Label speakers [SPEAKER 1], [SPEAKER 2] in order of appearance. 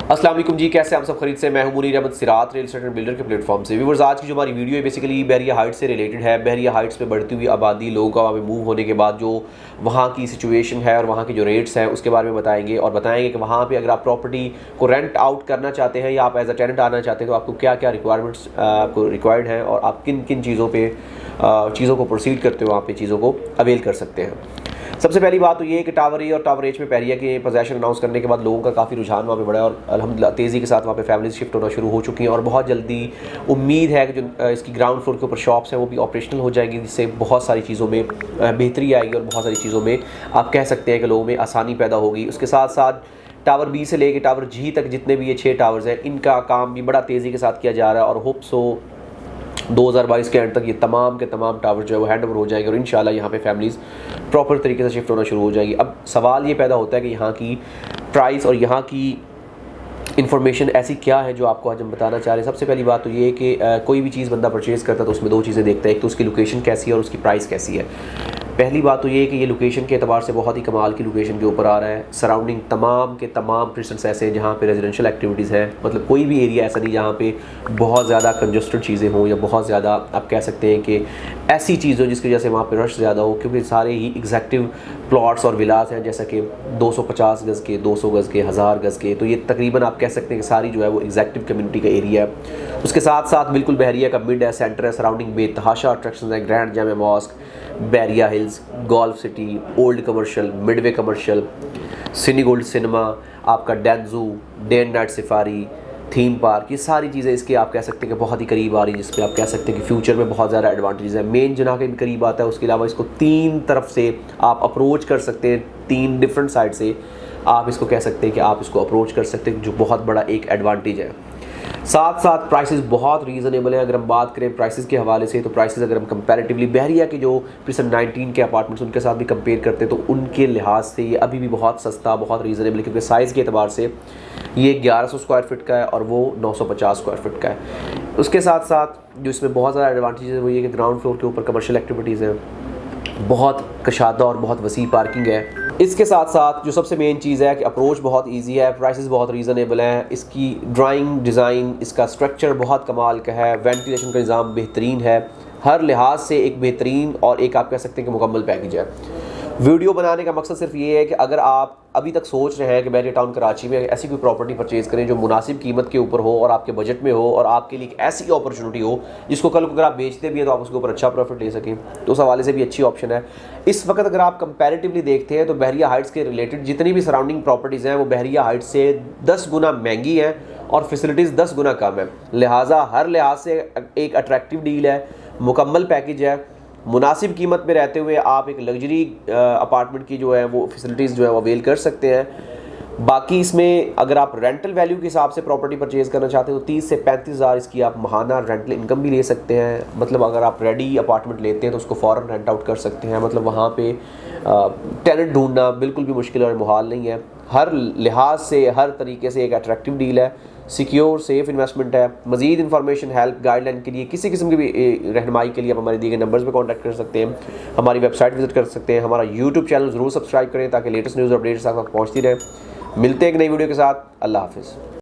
[SPEAKER 1] अस्सलाम वालेकुम जी, कैसे हम सब खरीद से। मैं हूं मुनीर अहमद सिरात रियल एस्टेट एंड बिल्डर के प्लेटफॉर्म से। व्यूअर्स, आज की जो हमारी वीडियो है बेसिकली बहरिया हाइट्स से रिलेटेड है। बहरिया हाइट्स पे बढ़ती हुई आबादी, लोगों का वहाँ पे मूव होने के बाद जो वहाँ की सिचुएशन है और वहाँ के जो रेट्स हैं उसके बारे में बताएंगे और बताएंगे कि वहाँ पर अगर आप प्रॉपर्टी को रेंट आउट करना चाहते हैं या आप एज अ टेनेंट आना चाहते हैं तो आपको क्या क्या रिक्वायरमेंट्स आपको रिक्वायर्ड हैं और आप किन किन चीज़ों को प्रोसीड करते हो, वहाँ पर चीज़ों को अवेल कर सकते हैं। सबसे पहली बात तो ये है कि टावर ए और टावर एच में बहरिया के पोजेशन अनाउंस करने के बाद लोगों का काफ़ी रुझान वहाँ पे बढ़ा है और अल्हम्दुलिल्लाह तेज़ी के साथ वहाँ पे फैमिलीज शिफ्ट होना शुरू हो चुकी हैं और बहुत जल्दी उम्मीद है कि जो इसकी ग्राउंड फ्लोर के ऊपर शॉप्स हैं वो भी ऑपरेशनल हो जाएंगी, जिससे बहुत सारी चीज़ों में बेहतरी आएगी और बहुत सारी चीज़ों में आप कह सकते हैं कि लोगों में आसानी पैदा होगी। उसके साथ साथ टावर बी से लेकर टावर जी तक जितने भी ये 6 टावर्स हैं इनका काम भी बड़ा तेज़ी के साथ किया जा रहा है और होप सो 2022 के एंड तक ये तमाम के तमाम टावर जो है वो हैंड ओवर हो जाएंगे और इंशाल्लाह यहाँ पे फैमिलीज़ प्रॉपर तरीके से शिफ्ट होना शुरू हो जाएगी। अब सवाल ये पैदा होता है कि यहाँ की प्राइस और यहाँ की इन्फॉर्मेशन ऐसी क्या है जो आपको आज हम बताना चाह रहे हैं। सबसे पहली बात तो ये है कि कोई भी चीज़ बंदा परचेज़ करता है तो उसमें 2 चीज़ें देखता है, एक तो उसकी लोकेशन कैसी है और उसकी प्राइस कैसी है। पहली बात तो ये है कि ये लोकेशन के एतबार से बहुत ही कमाल की लोकेशन के ऊपर आ रहा है। सराउंडिंग तमाम के तमाम प्रेजेंट्स ऐसे हैं जहाँ पे रेजिडेंशियल एक्टिविटीज़ हैं, मतलब कोई भी एरिया ऐसा नहीं जहाँ पे बहुत ज़्यादा कंजस्टेड चीज़ें हों या बहुत ज़्यादा आप कह सकते हैं कि ऐसी चीज़ हो जिसकी वजह से वहाँ पे रश ज़्यादा हो, क्योंकि सारे ही एग्जैक्टिव प्लॉट्स और विलास हैं, जैसा कि 250 गज़ के, 200 गज़ के, 1000 गज़ के। तो ये तकरीबन आप कह सकते हैं कि सारी जो है वो एग्जैक्टिव कम्युनिटी का एरिया है। उसके साथ साथ बिल्कुल बहरिया का मिड है, सेंटर है, सराउंडिंग बेतहाशा अट्रैक्शन है, grand Jama mosque, Bahria hills, golf city, old commercial, midway commercial, Cinegold cinema, आपका डेंजू, day and night safari, theme park, ये सारी चीज़ें इसके आप कह सकते हैं कि बहुत ही करीब आ रही है, जिसपे आप कह सकते हैं कि फ्यूचर में बहुत ज़्यादा एडवांटेज है। मेन जनाह के भी करीब आता है, उसके अलावा इसको 3 तरफ से आप अप्रोच कर सकते हैं, 3 डिफरेंट साइड से आप इसको कह सकते हैं कि आप इसको अप्रोच कर सकते हैं, जो बहुत बड़ा एक एडवांटेज है। साथ साथ प्राइसेस बहुत रीज़नेबल हैं। अगर हम बात करें प्राइसेस के हवाले से तो प्राइसेस अगर हम कंपैरेटिवली बहरिया के जो प्रिसन 19 के अपार्टमेंट्स उनके साथ भी कंपेयर करते हैं तो उनके लिहाज से ये अभी भी बहुत सस्ता, बहुत रीज़नेबल है, क्योंकि साइज़ के अतबार से ये 1100 स्क्वायर फीट का है और वो 950 स्क्वायर फीट का है। उसके साथ साथ जो इसमें बहुत ज़्यादा एडवांटेज है वो ये कि ग्राउंड फ्लोर के ऊपर कमर्शियल एक्टिविटीज़ हैं, बहुत कशादा और बहुत वसी पार्किंग है। इसके साथ साथ जो सबसे मेन चीज़ है कि अप्रोच बहुत इजी है, प्राइसेस बहुत रीज़नेबल हैं, इसकी ड्राइंग डिज़ाइन, इसका स्ट्रक्चर बहुत कमाल का है, वेंटिलेशन का निज़ाम बेहतरीन है, हर लिहाज से एक बेहतरीन और एक आप कह सकते हैं कि मुकम्मल पैकेज है। वीडियो बनाने का मकसद सिर्फ ये है कि अगर आप अभी तक सोच रहे हैं कि बहरिया टाउन कराची में ऐसी कोई प्रॉपर्टी परचेज़ करें जो मुनासिब कीमत के ऊपर हो और आपके बजट में हो और आपके लिए एक ऐसी अपॉर्चुनिटी हो जिसको कल को अगर आप बेचते भी हैं तो आप उसके ऊपर अच्छा प्रॉफिट ले सकें, तो उस हवाले से भी अच्छी ऑप्शन है। इस वक्त अगर आप कंपैरेटिवली देखते हैं तो बहरिया हाइट्स के रिलेटेड जितनी भी सराउंडिंग प्रॉपर्टीज़ हैं वो बहरिया हाइट्स से 10 गुना महंगी हैं और फैसिलिटीज़ 10 गुना कम है। लिहाजा हर लिहाज से एक अट्रैक्टिव डील है, मुकम्मल पैकेज है, मुनासिब कीमत में रहते हुए आप एक लग्जरी अपार्टमेंट की जो है वो फैसिलिटीज़ जो है वो अवेल कर सकते हैं। बाकी इसमें अगर आप रेंटल वैल्यू के हिसाब से प्रॉपर्टी परचेज़ करना चाहते हैं तो 30 से 35 हज़ार इसकी आप माहाना रेंटल इनकम भी ले सकते हैं। मतलब अगर आप रेडी अपार्टमेंट लेते हैं तो उसको फ़ौरन रेंट आउट कर सकते हैं। मतलब वहाँ पे टेनेंट ढूंढना बिल्कुल भी मुश्किल और मुहाल नहीं है। हर लिहाज से, हर तरीके से एक अट्रैक्टिव डील है, सिक्योर सेफ़ इन्वेस्टमेंट है। मज़ीद इन्फॉर्मेशन, हेल्प, गाइडलाइन के लिए, किसी किस्म की भी रहनुमाई के लिए आप हमारे दिए गए नंबर्स पर कॉन्टैक्ट कर सकते हैं, हमारी वेबसाइट विजिट कर सकते हैं, हमारा यूट्यूब चैनल ज़रूर सब्सक्राइब करें ताकि लेटेस्ट न्यूज़ अपडेट्स आप तक पहुँचती रहे। मिलते हैं एक नई वीडियो के साथ। अल्लाह हाफ़िज़।